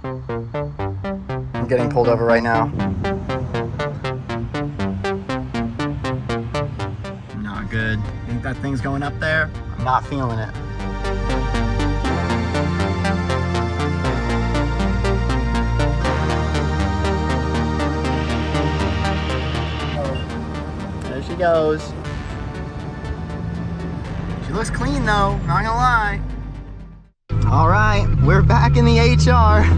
I'm getting pulled over right now. Not good. Think that thing's going up there? I'm not feeling it. There she goes. She looks clean though, not gonna lie. All right, we're back in the HR.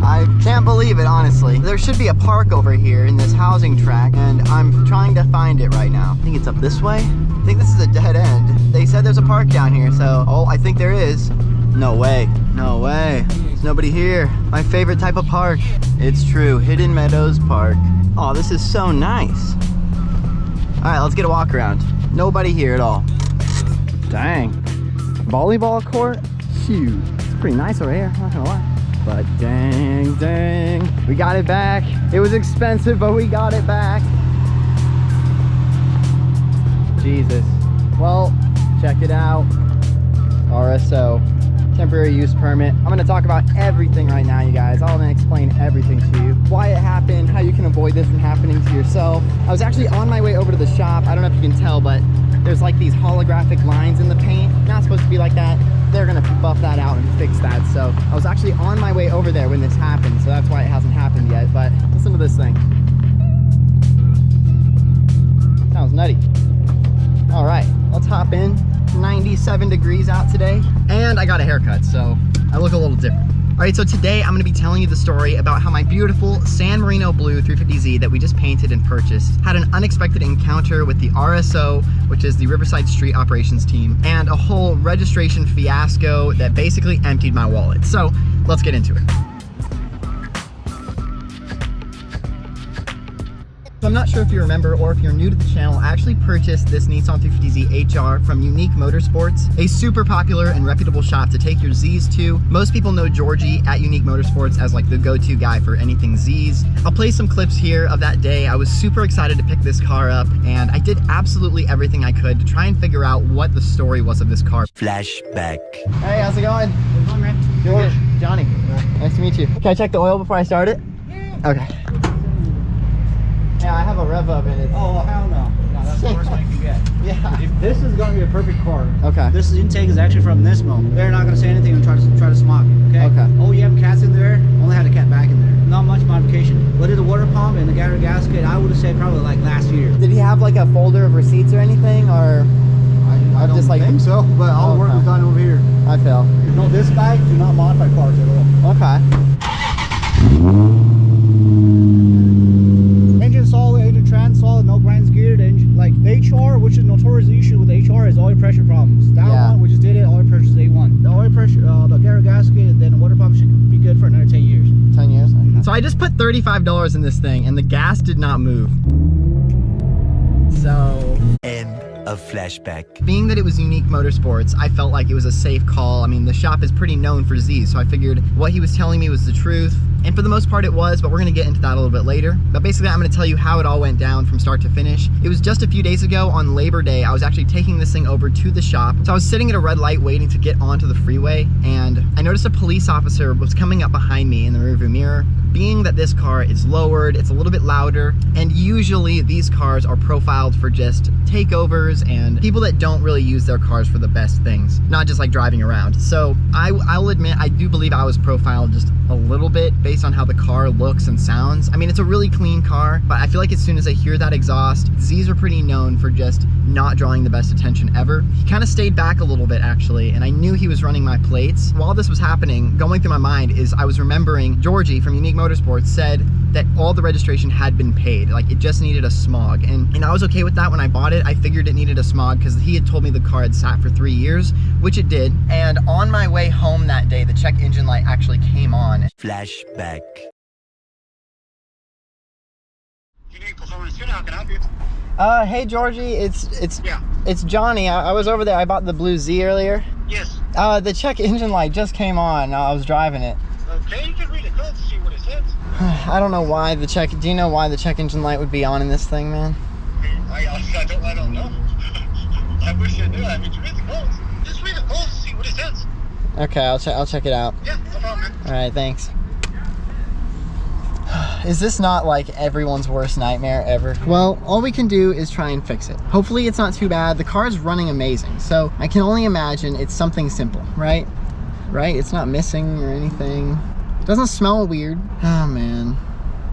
I can't believe it, honestly. There should be a park over here in this housing tract, and I'm trying to find it right now. I think it's up this way. I think this is a dead end. They said there's a park down here, so, oh, I think there is. No way, no way. There's nobody here. My favorite type of park. It's true, Hidden Meadows Park. Oh, this is so nice. All right, let's get a walk around. Nobody here at all. Dang. Volleyball court? Shoot. Pretty nice over here, not gonna lie. But dang, we got it back. It was expensive, but we got it back. Jesus. Well, check it out. RSO, temporary use permit. I'm gonna talk about everything right now, you guys. I'm gonna explain everything to you. Why it happened, how you can avoid this from happening to yourself. I was actually on my way over to the shop. I don't know if you can tell, but there's like these holographic lines in the paint. Not supposed to be like that. They're gonna buff that out and fix that. So I was actually on my way over there when this happened, so that's why it hasn't happened yet. But listen to this thing. Sounds nutty. All right, let's hop in. 97 degrees out today, and I got a haircut, so I look a little different. All right, so today I'm gonna be telling you the story about how my beautiful San Marino Blue 350Z that we just painted and purchased had an unexpected encounter with the RSO, which is the Riverside S.T.R.E.E.T operations team, and a whole registration fiasco that basically emptied my wallet. So let's get into it. So I'm not sure if you remember or if you're new to the channel, I actually purchased this Nissan 350z HR from Unique Motorsports, a super popular and reputable shop to take your Zs to. Most people know Georgie at Unique Motorsports as like the go-to guy for anything Zs. I'll play some clips here of that day. I was super excited to pick this car up, and I did absolutely everything I could to try and figure out what the story was of this car. Flashback. Hey, how's it going? How's it going, man? Good. Johnny. Yeah. Nice to meet you. Can I check the oil before I start it? Yeah. Okay. Yeah, I have a rev up in it. Oh, hell no. No, that's the worst one you can get. Yeah. This is going to be a perfect car. Okay. This intake is actually from Nismo. They're not going to say anything and try to smog it, okay? Okay. OEM cats in there, only had a cat back in there. Not much modification. What did the water pump and the garage gasket, I would have said probably like last year. Did he have like a folder of receipts or anything, or? I don't just like think so, but all the work was done over here. I feel. No, this bag, do not modify cars at all. Okay. Engine solid, engine trans solid, no grinds geared. Engine, like the HR, which is notoriously issue with the HR, is oil pressure problems. That one, we just did it, oil pressure is A1. The oil pressure, the garage gasket, and then the water pump should be good for another 10 years. 10 years? Okay. So I just put $35 in this thing, and the gas did not move. So... End of flashback. Being that it was Unique Motorsports, I felt like it was a safe call. I mean, the shop is pretty known for Z's, so I figured what he was telling me was the truth. And for the most part it was, but we're gonna get into that a little bit later. But basically I'm gonna tell you how it all went down from start to finish. It was just a few days ago on Labor Day, I was actually taking this thing over to the shop. So I was sitting at a red light waiting to get onto the freeway, and I noticed a police officer was coming up behind me in the rearview mirror. Being that this car is lowered, it's a little bit louder, and usually these cars are profiled for just takeovers and people that don't really use their cars for the best things, not just like driving around. So I'll admit, I do believe I was profiled just a little bit based on how the car looks and sounds. I mean, it's a really clean car, but I feel like as soon as I hear that exhaust, Z's are pretty known for just not drawing the best attention ever. He kind of stayed back a little bit actually, and I knew he was running my plates. While this was happening, going through my mind is I was remembering Georgie from Unique Motorsports said that all the registration had been paid, like it just needed a smog, and I was okay with that when I bought it. I figured it needed a smog because he had told me the car had sat for 3 years, which it did. And on my way home that day, the check engine light actually came on. Flashback. Unique Performance Tuner, how can I help you? Hey Georgie, it's Johnny. I was over there. I bought the blue Z earlier. Yes. The check engine light just came on. I was driving it. Okay, you can read the code to see what it says. I don't know why the check. Do you know why the check engine light would be on in this thing, man? I don't know. I wish I knew. I mean, you read the codes. Just read the codes to see what it says. Okay, I'll check it out. Yeah, no problem, man. All right, thanks. Is this not like everyone's worst nightmare ever? Well, all we can do is try and fix it. Hopefully it's not too bad. The car is running amazing, so I can only imagine it's something simple, right? Right? It's not missing or anything. It doesn't smell weird. Oh man.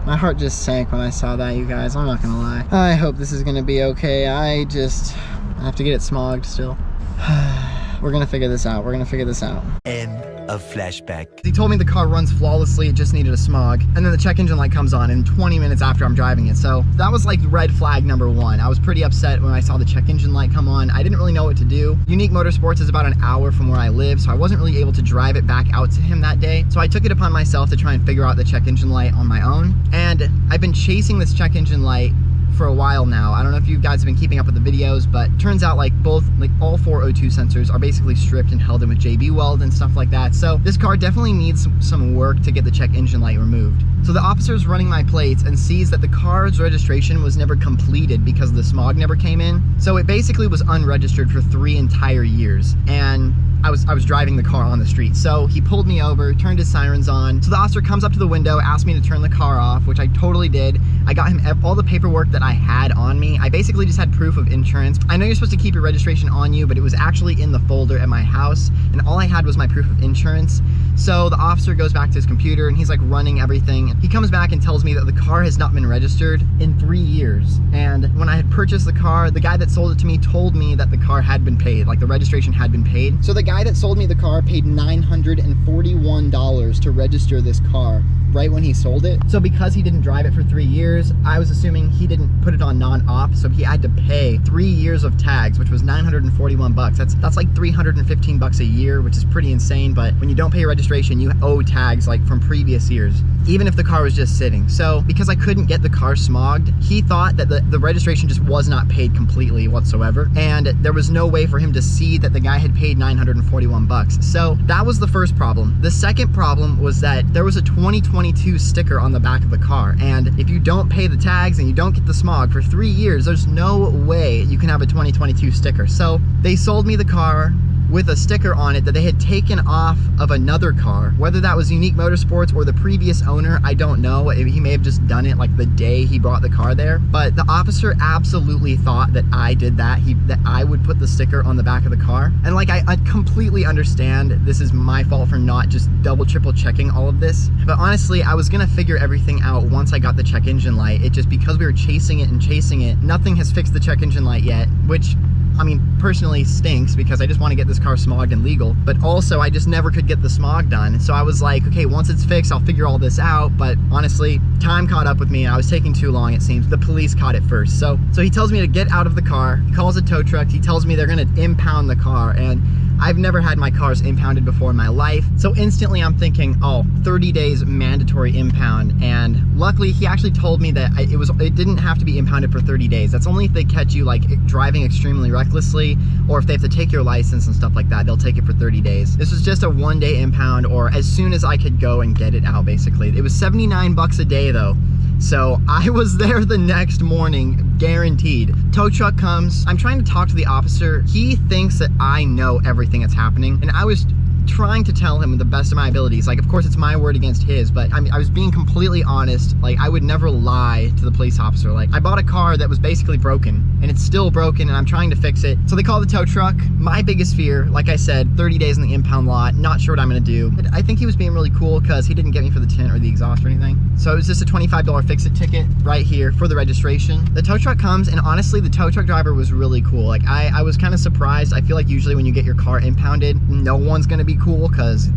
My heart just sank when I saw that, you guys. I'm not gonna lie. I hope this is gonna be okay. I have to get it smogged still. We're gonna figure this out. We're gonna figure this out. End of flashback. He told me the car runs flawlessly, it just needed a smog. And then the check engine light comes on in 20 minutes after I'm driving it. So that was like red flag number one. I was pretty upset when I saw the check engine light come on. I didn't really know what to do. Unique Motorsports is about an hour from where I live, so I wasn't really able to drive it back out to him that day. So I took it upon myself to try and figure out the check engine light on my own. And I've been chasing this check engine light for a while now. I don't know if you guys have been keeping up with the videos, but turns out like all 4 O2 sensors are basically stripped and held in with JB weld and stuff like that. So this car definitely needs some work to get the check engine light removed. So the officer's running my plates and sees that the car's registration was never completed because the smog never came in. So it basically was unregistered for 3 entire years. And I was driving the car on the street. So he pulled me over, turned his sirens on. So the officer comes up to the window, asked me to turn the car off, which I totally did. I got him all the paperwork that I had on me. I basically just had proof of insurance. I know you're supposed to keep your registration on you, but it was actually in the folder at my house, and all I had was my proof of insurance. So the officer goes back to his computer and he's like running everything. He comes back and tells me that the car has not been registered in 3 years. And when I had purchased the car, the guy that sold it to me told me that the car had been paid, like the registration had been paid. So the guy that sold me the car paid $941 to register this car right when he sold it. So because he didn't drive it for 3 years, I was assuming he didn't put it on non-op, so he had to pay 3 years of tags, which was 941 bucks. That's like 315 bucks a year, which is pretty insane. But when you don't pay your registration, you owe tags like from previous years, even if the car was just sitting. So because I couldn't get the car smogged, he thought that the registration just was not paid completely whatsoever, and there was no way for him to see that the guy had paid 941 bucks. So that was the first problem. The second problem was that there was a 2022 sticker on the back of the car, and if you don't pay the tags and you don't get the smog for 3 years, there's no way you can have a 2022 sticker. So they sold me the car with a sticker on it that they had taken off of another car. Whether that was Unique Motorsports or the previous owner, I don't know. He may have just done it like the day he brought the car there. But the officer absolutely thought that I did that, that I would put the sticker on the back of the car. And like, I completely understand this is my fault for not just double, triple checking all of this. But honestly, I was gonna figure everything out once I got the check engine light. It just, because we were chasing it and chasing it, nothing has fixed the check engine light yet, which, I mean, personally stinks because I just want to get this car smogged and legal, but also I just never could get the smog done. So I was like, okay, once it's fixed, I'll figure all this out. But honestly, time caught up with me and I was taking too long, it seems. The police caught it first. So he tells me to get out of the car. He calls a tow truck. He tells me they're going to impound the car, and I've never had my cars impounded before in my life. So instantly I'm thinking, oh, 30 days mandatory impound. And luckily he actually told me that it didn't have to be impounded for 30 days. That's only if they catch you like driving extremely recklessly, or if they have to take your license and stuff like that, they'll take it for 30 days. This was just a 1-day impound, or as soon as I could go and get it out, basically. It was 79 bucks a day though. So I was there the next morning, guaranteed. Tow truck comes. I'm trying to talk to the officer. He thinks that I know everything that's happening, and I was trying to tell him with the best of my abilities. Like, of course it's my word against his, but I mean, I was being completely honest. Like, I would never lie to the police officer. Like, I bought a car that was basically broken, and it's still broken, and I'm trying to fix it. So they call the tow truck. My biggest fear, like I said, 30 days in the impound lot, not sure what I'm gonna do. But I think he was being really cool because he didn't get me for the tint or the exhaust or anything. So it was just a $25 fix-it ticket right here for the registration. The tow truck comes, and honestly, the tow truck driver was really cool. Like, I was kind of surprised. I feel like usually when you get your car impounded, no one's gonna be cool because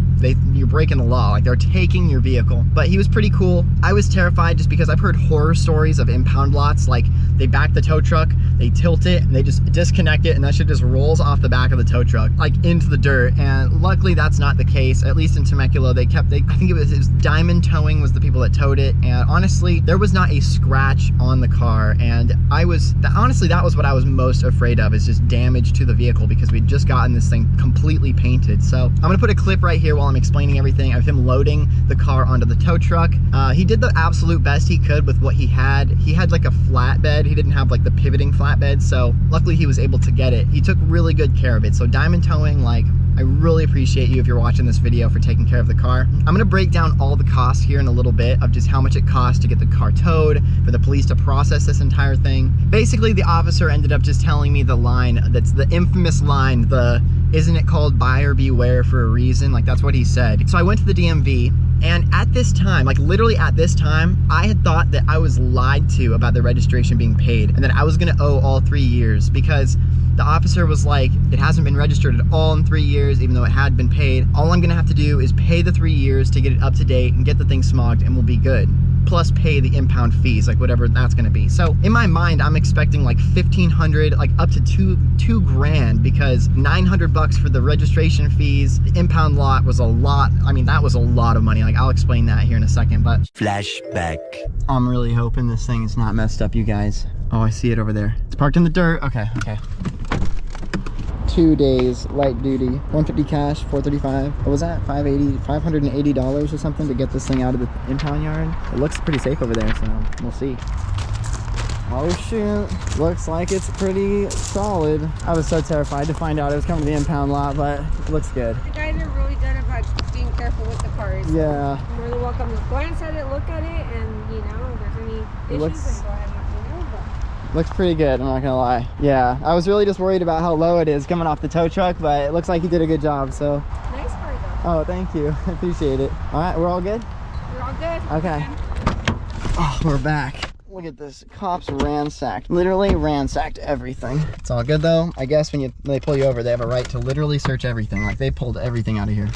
you're breaking the law. Like, they're taking your vehicle. But he was pretty cool. I was terrified just because I've heard horror stories of impound lots. Like, they back the tow truck, they tilt it, and they just disconnect it, and that shit just rolls off the back of the tow truck, like into the dirt. And luckily that's not the case. At least in Temecula, I think it was Diamond Towing was the people that towed it. And honestly, there was not a scratch on the car. And honestly, that was what I was most afraid of, is just damage to the vehicle, because we'd just gotten this thing completely painted. So I'm gonna put a clip right here while I'm explaining everything of him loading the car onto the tow truck. He did the absolute best he could with what he had. He had like a flatbed. he didn't have like the pivoting flatbed, so luckily he was able to get it. He took really good care of it. So Diamond Towing, like, I really appreciate you if you're watching this video for taking care of the car. I'm gonna break down all the costs here in a little bit of just how much it costs to get the car towed, for the police to process this entire thing. Basically, the officer ended up just telling me the line, that's the infamous line, the isn't it called buyer beware for a reason? Like, that's what he said. So I went to the DMV, and at this time, like literally at this time, I had thought that I was lied to about the registration being paid and that I was gonna owe all 3 years, because the officer was like, it hasn't been registered at all in 3 years, even though it had been paid. All I'm gonna have to do is pay the 3 years to get it up to date and get the thing smogged, and we'll be good. Plus pay the impound fees, like whatever that's gonna be. So in my mind, I'm expecting like 1,500, like up to two grand, because 900 bucks for the registration fees. The impound lot was a lot. I mean, that was a lot of money. Like, I'll explain that here in a second, but Flashback. I'm really hoping this thing is not messed up, you guys. Oh, I see it over there. It's parked in the dirt. Okay. 2 days light duty, 150 cash, 435. What was that? $580 or something to get this thing out of the impound yard. It looks pretty safe over there, so we'll see. Oh shoot, looks like it's pretty solid. I was so terrified to find out it was coming to the impound lot, but it looks good. The guys are really good about being careful with the cars. Yeah. You're more than welcome to glance at it, look at it, and you know, if there's any issues, then go ahead and let me know. Looks pretty good, I'm not gonna lie. Yeah, I was really just worried about how low it is coming off the tow truck, but it looks like you did a good job, so. Nice car though. Oh, thank you, I appreciate it. All right, we're all good? We're all good. Okay. Oh, we're back. Look at this, cops ransacked, literally ransacked everything. It's all good though. I guess when they pull you over, they have a right to literally search everything. Like, they pulled everything out of here.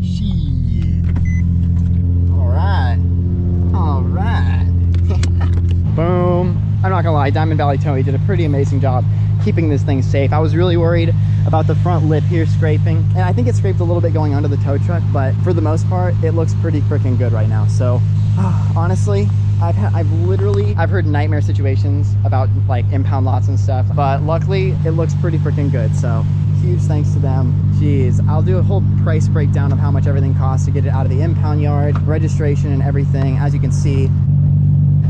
Shit. All right. Boom. I'm not gonna lie, Diamond Valley Towing did a pretty amazing job keeping this thing safe. I was really worried about the front lip here scraping, and I think it scraped a little bit going under the tow truck, but for the most part, it looks pretty freaking good right now. So honestly, I've heard nightmare situations about like impound lots and stuff, but luckily it looks pretty freaking good. So huge thanks to them. Jeez, I'll do a whole price breakdown of how much everything costs to get it out of the impound yard, registration and everything. As you can see,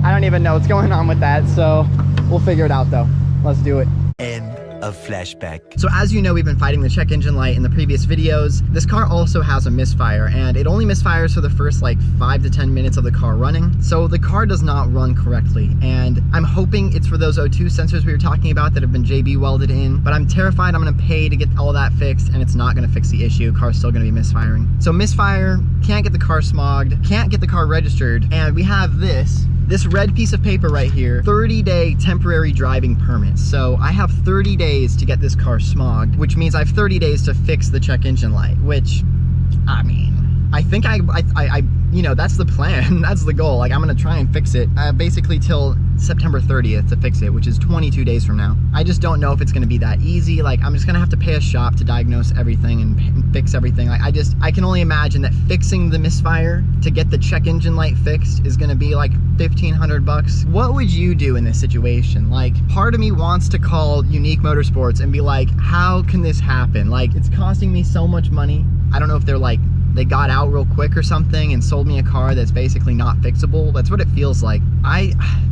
I don't even know what's going on with that, so we'll figure it out though. Let's do it. End of flashback. So as you know, we've been fighting the check engine light in the previous videos. This car also has a misfire, and it only misfires for the first like 5 to 10 minutes of the car running. So the car does not run correctly, and I'm hoping it's for those O2 sensors we were talking about that have been JB welded in, but I'm terrified I'm gonna pay to get all that fixed, and it's not gonna fix the issue. Car's still gonna be misfiring. So misfire, can't get the car smogged, can't get the car registered, and we have this red piece of paper right here, 30-day temporary driving permit. So I have 30 days to get this car smogged, which means I have 30 days to fix the check engine light, which, I mean, I think I you know, that's the plan. That's the goal. Like, I'm gonna try and fix it basically till September 30th to fix it, which is 22 days from now. I just don't know if it's gonna be that easy. Like, I'm just gonna have to pay a shop to diagnose everything and fix everything. Like, I can only imagine that fixing the misfire to get the check engine light fixed is gonna be like 1,500 bucks. What would you do in this situation? Like, part of me wants to call Unique Motorsports and be like, how can this happen? Like, it's costing me so much money. I don't know if they're like, they got out real quick or something and sold me a car that's basically not fixable. That's what it feels like.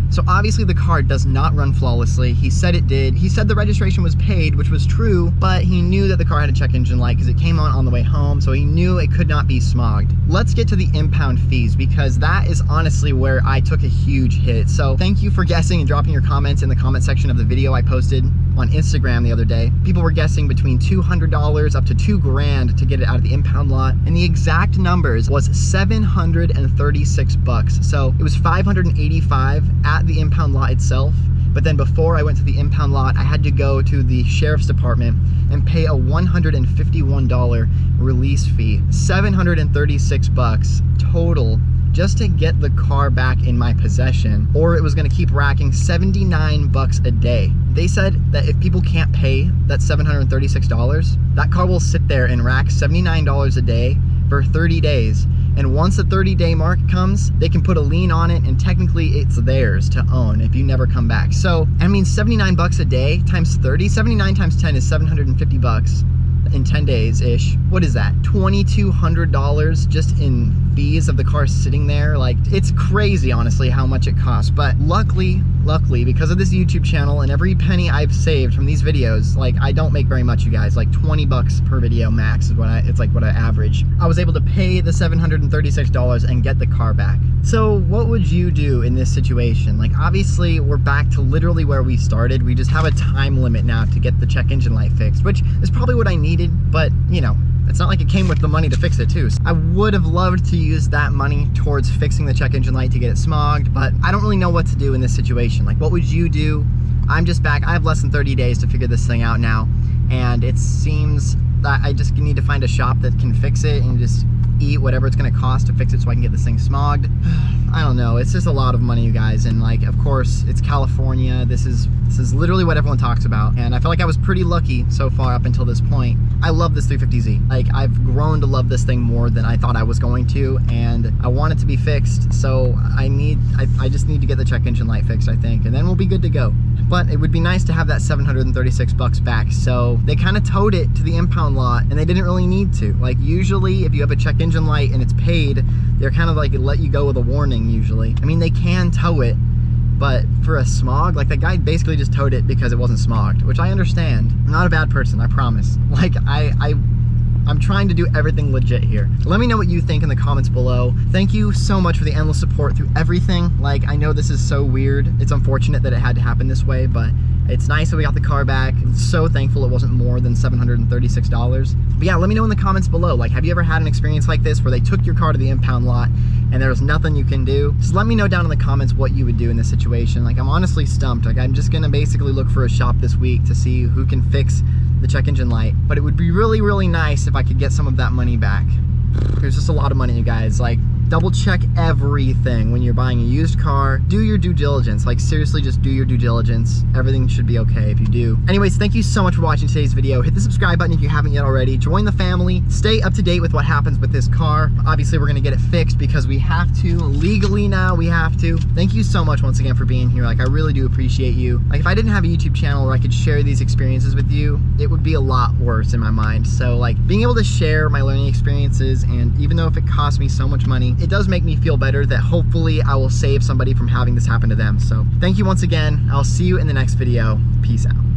So obviously the car does not run flawlessly. He said it did. He said the registration was paid, which was true, but he knew that the car had a check engine light because it came on the way home, so he knew it could not be smogged. Let's get to the impound fees, because that is honestly where I took a huge hit. So thank you for guessing and dropping your comments in the comment section of the video I posted on Instagram the other day. People were guessing between $200 up to $2 grand to get it out of the impound lot, and the exact numbers was 736 bucks. So it was 585 at the impound lot itself, but then before I went to the impound lot, I had to go to the sheriff's department and pay a $151 release fee. 736 bucks total just to get the car back in my possession, or it was gonna keep racking 79 bucks a day. They said that if people can't pay that $736, that car will sit there and rack $79 a day for 30 days. And once the 30-day mark comes, they can put a lien on it, and technically it's theirs to own if you never come back. So, I mean, 79 bucks a day times 30, 79 times 10 is 750 bucks. in 10 days-ish. What is that? $2,200 just in fees of the car sitting there. Like, it's crazy, honestly, how much it costs. But luckily, because of this YouTube channel and every penny I've saved from these videos, like, I don't make very much, you guys. Like 20 bucks per video max is what it's like what I average. I was able to pay the $736 and get the car back. So what would you do in this situation? Like, obviously we're back to literally where we started. We just have a time limit now to get the check engine light fixed, which is probably what I needed, but you know, it's not like it came with the money to fix it too. So I would have loved to use that money towards fixing the check engine light to get it smogged, but I don't really know what to do in this situation. Like, what would you do? I'm just back. I have less than 30 days to figure this thing out now, and it seems that I just need to find a shop that can fix it and just eat whatever it's gonna cost to fix it so I can get this thing smogged. I don't know, it's just a lot of money, you guys, and like, of course, it's California. This is literally what everyone talks about, and I feel like I was pretty lucky so far up until this point. I love this 350Z. Like, I've grown to love this thing more than I thought I was going to, and I want it to be fixed, so I just need to get the check engine light fixed, I think, and then we'll be good to go. But it would be nice to have that 736 bucks back. So they kind of towed it to the impound lot, and they didn't really need to. Like, usually if you have a check engine light and it's paid, they're kind of like let you go with a warning usually. I mean, they can tow it, but for a smog, like, that guy basically just towed it because it wasn't smogged, which I understand. I'm not a bad person, I promise. Like, I'm trying to do everything legit here. Let me know what you think in the comments below. Thank you so much for the endless support through everything. Like, I know this is so weird. It's unfortunate that it had to happen this way, but it's nice that we got the car back. I'm so thankful it wasn't more than $736. But yeah, let me know in the comments below. Like, have you ever had an experience like this where they took your car to the impound lot and there was nothing you can do? Just let me know down in the comments what you would do in this situation. Like, I'm honestly stumped. Like, I'm just gonna basically look for a shop this week to see who can fix the check engine light. But it would be really, really nice if I could get some of that money back. There's just a lot of money, you guys. Like, double check everything when you're buying a used car. Do your due diligence. Like, seriously, just do your due diligence. Everything should be okay if you do. Anyways, thank you so much for watching today's video. Hit the subscribe button if you haven't yet already. Join the family. Stay up to date with what happens with this car. Obviously, we're gonna get it fixed because we have to. Legally now, we have to. Thank you so much once again for being here. Like, I really do appreciate you. Like, if I didn't have a YouTube channel where I could share these experiences with you, it would be a lot worse in my mind. So, like, being able to share my learning experiences, and even though if it costs me so much money, it does make me feel better that hopefully I will save somebody from having this happen to them. So thank you once again. I'll see you in the next video. Peace out.